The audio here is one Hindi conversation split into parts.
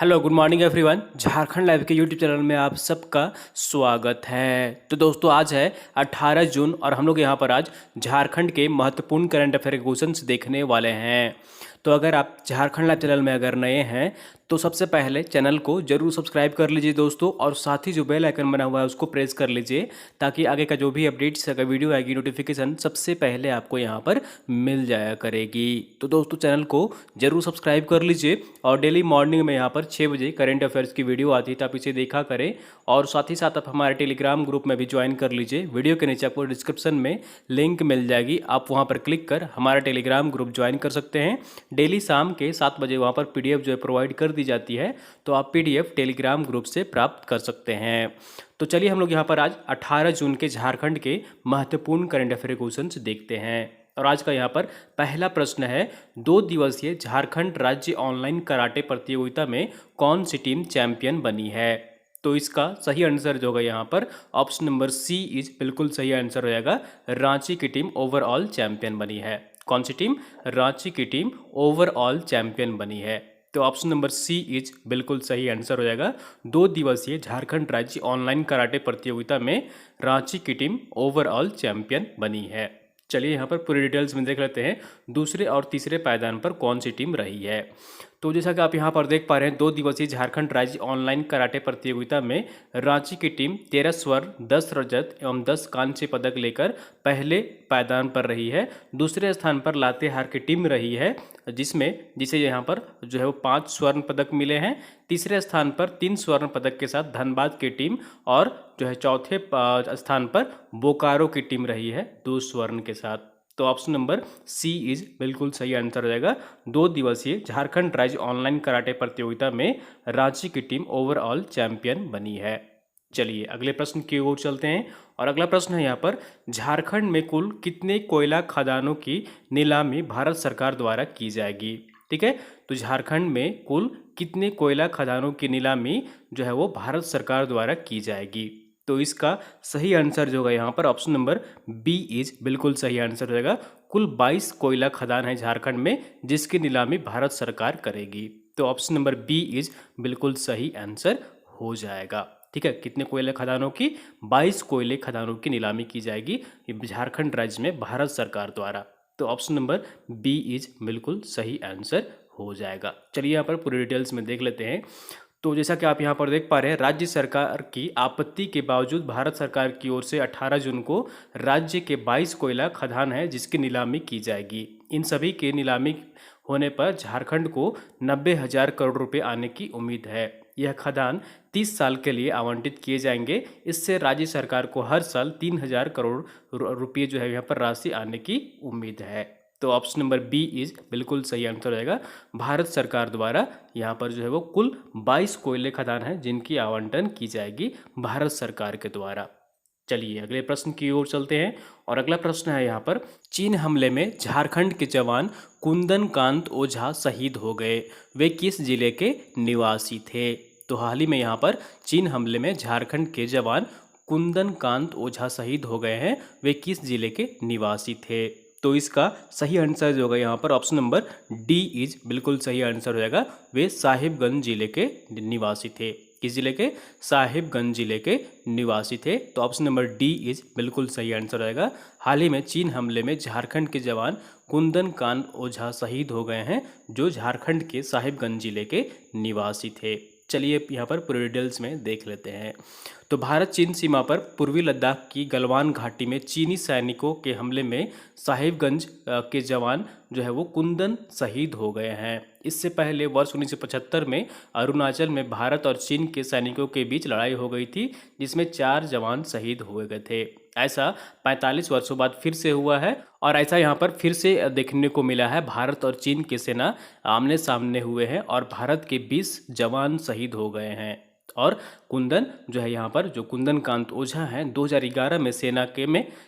Hello good morning everyone. Jharkhand live के यूट्यूब चैनल में आप सबका स्वागत है। तो दोस्तों आज है 18 जून और हम लोग यहाँ पर आज झारखंड के महत्वपूर्ण करंट अफेयर के क्वेश्चंस देखने वाले हैं। तो अगर आप झारखंड लाइव चैनल में अगर नए हैं तो सबसे पहले चैनल को जरूर सब्सक्राइब कर लीजिए दोस्तों, और साथ ही जो बेल आइकन बना हुआ है उसको प्रेस कर लीजिए ताकि आगे का जो भी अपडेट्स अगर वीडियो आएगी नोटिफिकेशन सबसे पहले आपको यहाँ पर मिल जाया करेगी। तो दोस्तों चैनल को जरूर सब्सक्राइब कर लीजिए और डेली मॉर्निंग में यहाँ पर 6 बजे करंट अफेयर्स की वीडियो आती है तो आप इसे देखा करें, और साथ ही साथ आप हमारे टेलीग्राम ग्रुप में भी ज्वाइन कर लीजिए। वीडियो के नीचे आपको डिस्क्रिप्शन में लिंक मिल जाएगी, आप वहाँ पर क्लिक कर हमारा टेलीग्राम ग्रुप ज्वाइन कर सकते हैं। डेली शाम के 7 बजे वहाँ पर पीडीएफ जो है प्रोवाइड कर दी जाती है, तो आप पीडीएफ टेलीग्राम ग्रुप से प्राप्त कर सकते हैं। तो चलिए हम लोग यहाँ पर आज 18 जून के झारखंड के महत्वपूर्ण करंट अफेयर क्वेश्चंस देखते हैं। और आज का यहाँ पर पहला प्रश्न है, 2 दिवसीय झारखंड राज्य ऑनलाइन कराटे प्रतियोगिता में कौन सी टीम चैंपियन बनी है? तो इसका सही आंसर जो होगा यहाँ पर ऑप्शन नंबर सी इज बिल्कुल सही आंसर हो जाएगा। रांची की टीम ओवरऑल चैंपियन बनी है। कौन सी टीम? रांची की टीम ओवरऑल चैंपियन बनी है। तो ऑप्शन नंबर सी इज बिल्कुल सही आंसर हो जाएगा। 2 दिवसीय झारखंड राज्य ऑनलाइन कराटे प्रतियोगिता में रांची की टीम ओवरऑल चैंपियन बनी है। चलिए यहाँ पर पूरी डिटेल्स में देख लेते हैं दूसरे और तीसरे पायदान पर कौन सी टीम रही है। तो जैसा कि आप यहाँ पर देख पा रहे हैं, 2 दिवसीय झारखंड राज्य ऑनलाइन कराटे प्रतियोगिता में रांची की टीम 13 स्वर्ण 10 रजत एवं 10 कांस्य पदक लेकर पहले पायदान पर रही है। दूसरे स्थान पर लातेहार की टीम रही है जिसे यहाँ पर जो है वो 5 स्वर्ण पदक मिले हैं। तीसरे स्थान पर 3 स्वर्ण पदक के साथ धनबाद की टीम, और जो है चौथे स्थान पर बोकारो की टीम रही है 2 स्वर्ण के साथ। तो ऑप्शन नंबर सी इज बिल्कुल सही आंसर हो जाएगा। 2 दिवसीय झारखंड राज्य ऑनलाइन कराटे प्रतियोगिता में रांची की टीम ओवरऑल चैंपियन बनी है। चलिए अगले प्रश्न की ओर चलते हैं, और अगला प्रश्न है यहाँ पर, झारखंड में कुल कितने कोयला खदानों की नीलामी भारत सरकार द्वारा की जाएगी? ठीक है, तो झारखंड में कुल कितने कोयला खदानों की नीलामी जो है वो भारत सरकार द्वारा की जाएगी? तो इसका सही आंसर जो होगा यहाँ पर ऑप्शन नंबर बी इज बिल्कुल सही आंसर हो जाएगा। कुल 22 कोयला खदान है झारखंड में जिसकी नीलामी भारत सरकार करेगी। तो ऑप्शन नंबर बी इज बिल्कुल सही आंसर हो जाएगा। ठीक है, कितने कोयले खदानों की? 22 कोयले खदानों की नीलामी की जाएगी झारखंड राज्य में भारत सरकार द्वारा। तो ऑप्शन नंबर बी इज बिल्कुल सही आंसर हो जाएगा। चलिए यहाँ पर पूरी डिटेल्स में देख लेते हैं। तो जैसा कि आप यहाँ पर देख पा रहे हैं, राज्य सरकार की आपत्ति के बावजूद भारत सरकार की ओर से 18 जून को राज्य के 22 कोयला खदान है जिसकी नीलामी की जाएगी। इन सभी के नीलामी होने पर झारखंड को 90,000 करोड़ रुपए आने की उम्मीद है। यह खदान 30 साल के लिए आवंटित किए जाएंगे। इससे राज्य सरकार को हर साल 3,000 करोड़ रुपये जो है यहाँ पर राशि आने की उम्मीद है। तो ऑप्शन नंबर बी इज बिल्कुल सही आंसर रहेगा। भारत सरकार द्वारा यहाँ पर जो है वो कुल 22 कोयले खदान हैं जिनकी आवंटन की जाएगी भारत सरकार के द्वारा। चलिए अगले प्रश्न की ओर चलते हैं, और अगला प्रश्न है यहाँ पर, चीन हमले में झारखंड के जवान कुंदन कांत ओझा शहीद हो गए, वे किस जिले के निवासी थे? तो हाल ही में यहाँ पर चीन हमले में झारखंड के जवान कुंदन कांत ओझा शहीद हो गए हैं, वे किस जिले के निवासी थे? तो इसका सही आंसर जो होगा यहाँ पर ऑप्शन नंबर डी इज बिल्कुल सही आंसर हो जाएगा। वे साहिबगंज जिले के निवासी थे। किस जिले के? साहिबगंज जिले के निवासी थे। तो ऑप्शन नंबर डी इज बिल्कुल सही आंसर रहेगा। हाल ही में चीन हमले में झारखंड के जवान कुंदन कांत ओझा शहीद हो गए हैं जो झारखंड के साहिबगंज जिले के निवासी थे। चलिए यहाँ पर पूरी डिटेल्स में देख लेते हैं। तो भारत चीन सीमा पर पूर्वी लद्दाख की गलवान घाटी में चीनी सैनिकों के हमले में साहिबगंज के जवान जो है वो कुंदन शहीद हो गए हैं। इससे पहले वर्ष 1975 में अरुणाचल में भारत और चीन के सैनिकों के बीच लड़ाई हो गई थी जिसमें 4 जवान शहीद हुए गए थे। ऐसा 45 वर्षों बाद फिर से हुआ है, और ऐसा यहाँ पर फिर से देखने को मिला है। भारत और चीन की सेना आमने सामने हुए हैं और भारत के 20 जवान शहीद हो गए हैं। और कुंदन जो है यहाँ पर जो कुंदन कांत ओझा हैं 2011 में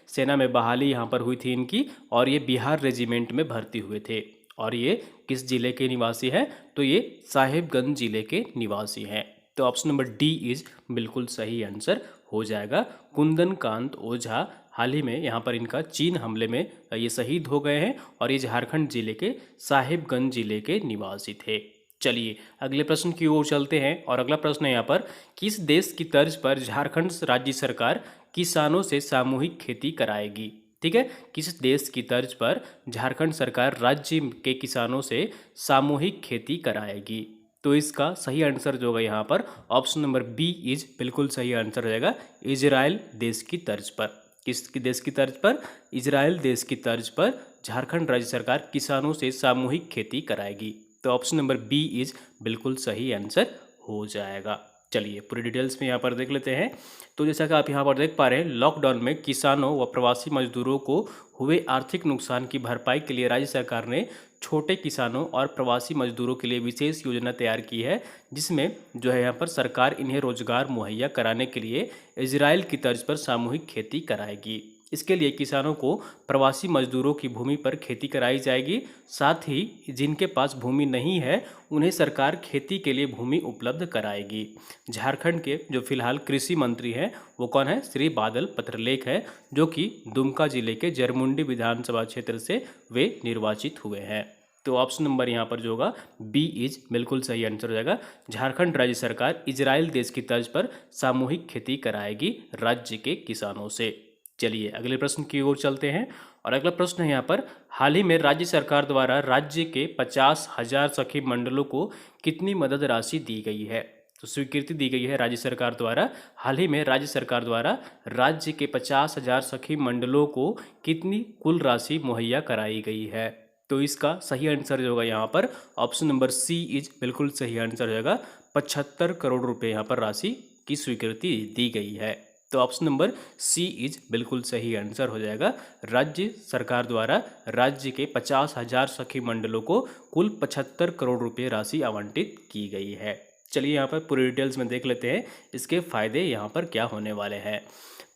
सेना में बहाली यहाँ पर हुई थी इनकी, और ये बिहार रेजिमेंट में भर्ती हुए थे। और ये किस जिले के निवासी हैं? तो ये साहिबगंज जिले के निवासी हैं। तो ऑप्शन नंबर डी इज बिल्कुल सही आंसर हो जाएगा। कुंदन कांत ओझा हाल ही में यहाँ पर इनका चीन हमले में ये शहीद हो गए हैं, और ये झारखंड जिले के साहिबगंज जिले के निवासी थे। चलिए अगले प्रश्न की ओर चलते हैं और अगला प्रश्न है यहाँ पर, किस देश की तर्ज पर झारखंड राज्य सरकार किसानों से सामूहिक खेती कराएगी। ठीक है, किस देश की तर्ज पर झारखंड सरकार राज्य के किसानों से सामूहिक खेती कराएगी। तो इसका सही आंसर जो होगा यहाँ पर ऑप्शन नंबर बी इज बिल्कुल सही आंसर हो जाएगा, इजराइल देश की तर्ज पर। किस देश की तर्ज पर, इजराइल देश की तर्ज पर झारखंड राज्य सरकार किसानों से सामूहिक खेती कराएगी। तो ऑप्शन नंबर बी इज बिल्कुल सही आंसर हो जाएगा। चलिए पूरी डिटेल्स में यहाँ पर देख लेते हैं। तो जैसा कि आप यहाँ पर देख पा रहे हैं, लॉकडाउन में किसानों व प्रवासी मजदूरों को हुए आर्थिक नुकसान की भरपाई के लिए राज्य सरकार ने छोटे किसानों और प्रवासी मजदूरों के लिए विशेष योजना तैयार की है, जिसमें जो है यहाँ पर सरकार इन्हें रोजगार मुहैया कराने के लिए इजराइल की तर्ज पर सामूहिक खेती कराएगी। इसके लिए किसानों को प्रवासी मजदूरों की भूमि पर खेती कराई जाएगी, साथ ही जिनके पास भूमि नहीं है उन्हें सरकार खेती के लिए भूमि उपलब्ध कराएगी। झारखंड के जो फिलहाल कृषि मंत्री हैं वो कौन है, श्री बादल पत्रलेख है, जो कि दुमका जिले के जरमुंडी विधानसभा क्षेत्र से वे निर्वाचित हुए हैं। तो ऑप्शन नंबर यहाँ पर जो होगा बी इज बिल्कुल सही आंसर हो जाएगा। झारखंड राज्य सरकार इजराइल देश की तर्ज पर सामूहिक खेती कराएगी राज्य के किसानों से। चलिए अगले प्रश्न की ओर चलते हैं और अगला प्रश्न है यहाँ पर, हाल ही में राज्य सरकार द्वारा राज्य के 50,000 सखी मंडलों को कितनी मदद राशि दी गई है। तो स्वीकृति दी गई है राज्य सरकार द्वारा, हाल ही में राज्य सरकार द्वारा राज्य के 50,000 सखी मंडलों को कितनी कुल राशि मुहैया कराई गई है। तो इसका सही आंसर जो होगा यहाँ पर ऑप्शन नंबर सी इज बिल्कुल सही आंसर हो जाएगा। 75 करोड़ रुपए यहाँ पर राशि की स्वीकृति दी गई है। तो ऑप्शन नंबर सी इज बिल्कुल सही आंसर हो जाएगा। राज्य सरकार द्वारा राज्य के 50,000 सखी मंडलों को कुल 75 करोड़ रुपए राशि आवंटित की गई है। चलिए यहाँ पर पूरी डिटेल्स में देख लेते हैं इसके फायदे यहाँ पर क्या होने वाले हैं।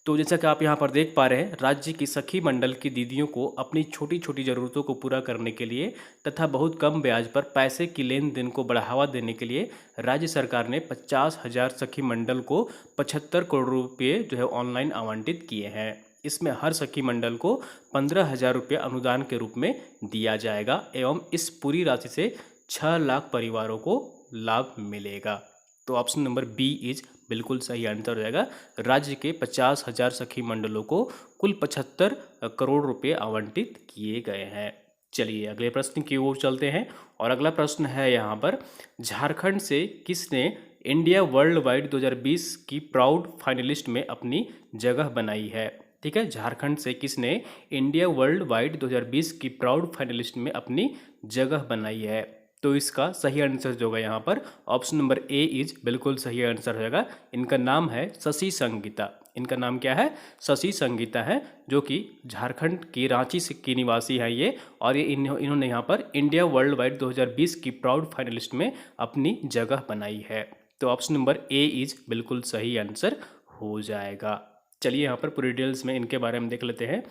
तो जैसा कि आप यहाँ पर देख पा रहे हैं, राज्य की सखी मंडल की दीदियों को अपनी छोटी छोटी ज़रूरतों को पूरा करने के लिए तथा बहुत कम ब्याज पर पैसे की लेन देन को बढ़ावा देने के लिए राज्य सरकार ने 50,000 सखी मंडल को 75 करोड़ रुपये जो है ऑनलाइन आवंटित किए हैं। इसमें हर सखी मंडल को 15,000 रुपये अनुदान के रूप में दिया जाएगा एवं इस पूरी राशि से 6 लाख परिवारों को लाभ मिलेगा। तो ऑप्शन नंबर बी इज बिल्कुल सही आंसर हो जाएगा। राज्य के 50,000 सखी मंडलों को कुल 75 करोड़ रुपए आवंटित किए गए हैं। चलिए अगले प्रश्न की ओर चलते हैं और अगला प्रश्न है यहाँ पर, झारखंड से किसने इंडिया वर्ल्ड वाइड 2020 की प्राउड फाइनलिस्ट में अपनी जगह बनाई है। ठीक है, झारखंड से किसने इंडिया वर्ल्ड वाइड 2020 की प्राउड फाइनलिस्ट में अपनी जगह बनाई है। तो इसका सही आंसर जो होगा यहाँ पर ऑप्शन नंबर ए इज बिल्कुल सही आंसर होगा। इनका नाम है शशि संगीता। इनका नाम क्या है, शशि संगीता है, जो कि झारखंड की रांची से की निवासी है ये, और ये इन्होंने यहाँ पर इंडिया वर्ल्ड वाइड 2020 की प्राउड फाइनलिस्ट में अपनी जगह बनाई है। तो ऑप्शन नंबर ए इज बिल्कुल सही आंसर हो जाएगा। चलिए यहाँ पर पूरी डिटेल्स में इनके बारे में देख लेते हैं।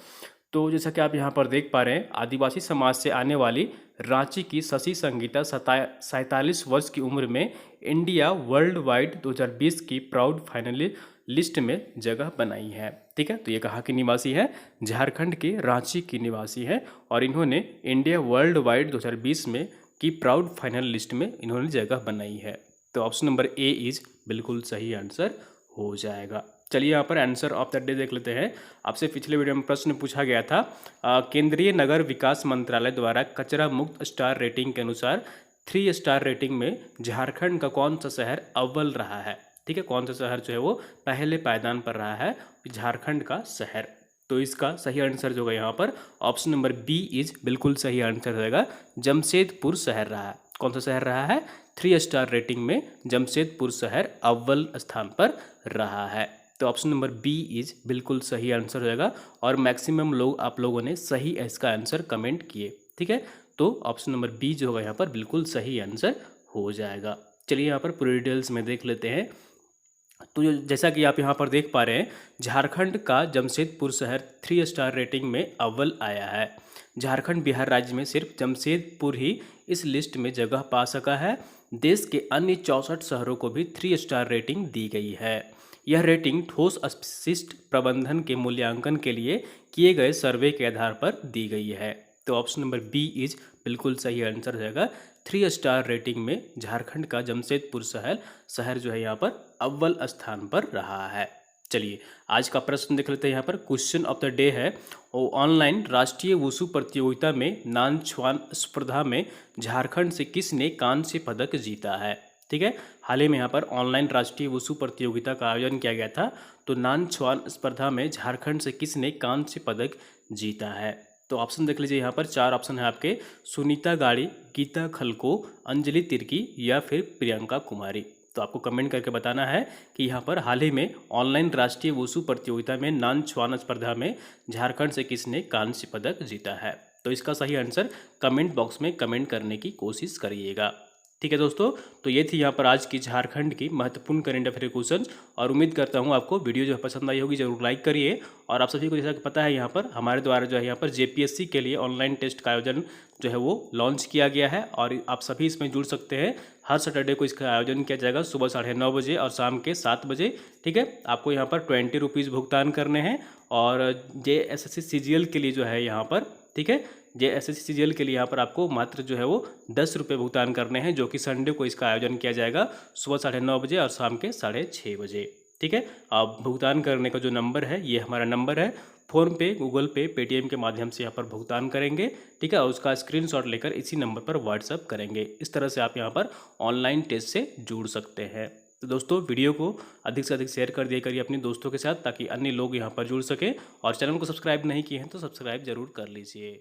तो जैसा कि आप यहाँ पर देख पा रहे हैं, आदिवासी समाज से आने वाली रांची की शशि संगीता 47 वर्ष की उम्र में इंडिया वर्ल्ड वाइड 2020 की प्राउड फाइनलिस्ट में जगह बनाई है। ठीक है, तो ये कहाँ की निवासी है, झारखंड के रांची की निवासी है, और इन्होंने इंडिया वर्ल्ड वाइड 2020 में की प्राउड फाइनलिस्ट में इन्होंने जगह बनाई है। तो ऑप्शन नंबर ए इज बिल्कुल सही आंसर हो जाएगा। चलिए यहाँ पर आंसर ऑफ द डे देख लेते हैं। आपसे पिछले वीडियो में प्रश्न पूछा गया था, केंद्रीय नगर विकास मंत्रालय द्वारा कचरा मुक्त स्टार रेटिंग के अनुसार 3 स्टार रेटिंग में झारखंड का कौन सा शहर अव्वल रहा है। ठीक है, कौन सा शहर जो है वो पहले पायदान पर रहा है, झारखंड का शहर। तो इसका सही आंसर जो होगा यहाँ पर ऑप्शन नंबर बी इज बिल्कुल सही आंसर रहेगा। जमशेदपुर शहर रहा है। कौन सा शहर रहा है, 3 स्टार रेटिंग में जमशेदपुर शहर अव्वल स्थान पर रहा है। तो ऑप्शन नंबर बी इज बिल्कुल सही आंसर हो जाएगा, और मैक्सिमम लोग आप लोगों ने सही इसका आंसर कमेंट किए। ठीक है, तो ऑप्शन नंबर बी जो होगा यहाँ पर बिल्कुल सही आंसर हो जाएगा। चलिए यहाँ पर पूरी डिटेल्स में देख लेते हैं। तो जैसा कि आप यहाँ पर देख पा रहे हैं, झारखंड का जमशेदपुर शहर 3 स्टार रेटिंग में अव्वल आया है। झारखंड बिहार राज्य में सिर्फ जमशेदपुर ही इस लिस्ट में जगह पा सका है। देश के अन्य 64 शहरों को भी 3 स्टार रेटिंग दी गई है। यह रेटिंग ठोस अपशिष्ट प्रबंधन के मूल्यांकन के लिए किए गए सर्वे के आधार पर दी गई है। तो ऑप्शन नंबर बी इज बिल्कुल सही आंसर रहेगा। 3 स्टार रेटिंग में झारखंड का जमशेदपुर शहर जो है यहाँ पर अव्वल स्थान पर रहा है। चलिए आज का प्रश्न देख लेते हैं। यहाँ पर क्वेश्चन ऑफ द डे है, ऑनलाइन राष्ट्रीय वुशु प्रतियोगिता में नानछ्वान स्पर्धा में झारखंड से किसने कांस्य पदक जीता है। ठीक है, हाल ही में यहाँ पर ऑनलाइन राष्ट्रीय वुशु प्रतियोगिता का आयोजन किया गया था, तो नानछ्वान स्पर्धा में झारखंड से किसने कांस्य पदक जीता है। तो ऑप्शन देख लीजिए, यहाँ पर 4 ऑप्शन है आपके, सुनीता गाड़ी, गीता खलको, अंजलि तिर्की या फिर प्रियंका कुमारी। तो आपको कमेंट करके बताना है कि यहाँ पर हाल ही में ऑनलाइन राष्ट्रीय वुशु प्रतियोगिता में नानछ्वान स्पर्धा में झारखंड से किसने कांस्य पदक जीता है। तो इसका सही आंसर कमेंट बॉक्स में कमेंट करने की कोशिश करिएगा। ठीक है दोस्तों, तो ये थी यहाँ पर आज की झारखंड की महत्वपूर्ण करंट अफेयर क्वेश्चन, और उम्मीद करता हूँ आपको वीडियो जो है पसंद आई होगी। जरूर लाइक करिए। और आप सभी को जैसा कि पता है, यहाँ पर हमारे द्वारा जो है यहाँ पर जेपीएससी के लिए ऑनलाइन टेस्ट का आयोजन जो है वो लॉन्च किया गया है, और आप सभी इसमें जुड़ सकते हैं। हर सैटरडे को इसका आयोजन किया जाएगा सुबह 9:30 बजे और शाम के 7 बजे। ठीक है, आपको यहाँ पर 20 रुपीज़ भुगतान करने हैं, और JSSC CGL के लिए जो है यहाँ पर, ठीक है, JSSC CGL के लिए यहाँ पर आपको मात्र जो है वो 10 रुपये भुगतान करने हैं, जो कि संडे को इसका आयोजन किया जाएगा सुबह 9:30 बजे और शाम के 6:30 बजे। ठीक है, आप भुगतान करने का जो नंबर है ये हमारा नंबर है। फ़ोनपे, गूगल पे, पेटीएम के माध्यम से यहाँ पर भुगतान करेंगे। ठीक है, और उसका स्क्रीनशॉट लेकर इसी नंबर पर व्हाट्सअप करेंगे। इस तरह से आप यहाँ पर ऑनलाइन टेस्ट से जुड़ सकते हैं। तो दोस्तों वीडियो को अधिक से अधिक शेयर कर दिया करिए अपने दोस्तों के साथ, ताकि अन्य लोग यहाँ पर जुड़ सकें। और चैनल को सब्सक्राइब नहीं किए हैं तो सब्सक्राइब जरूर कर लीजिए।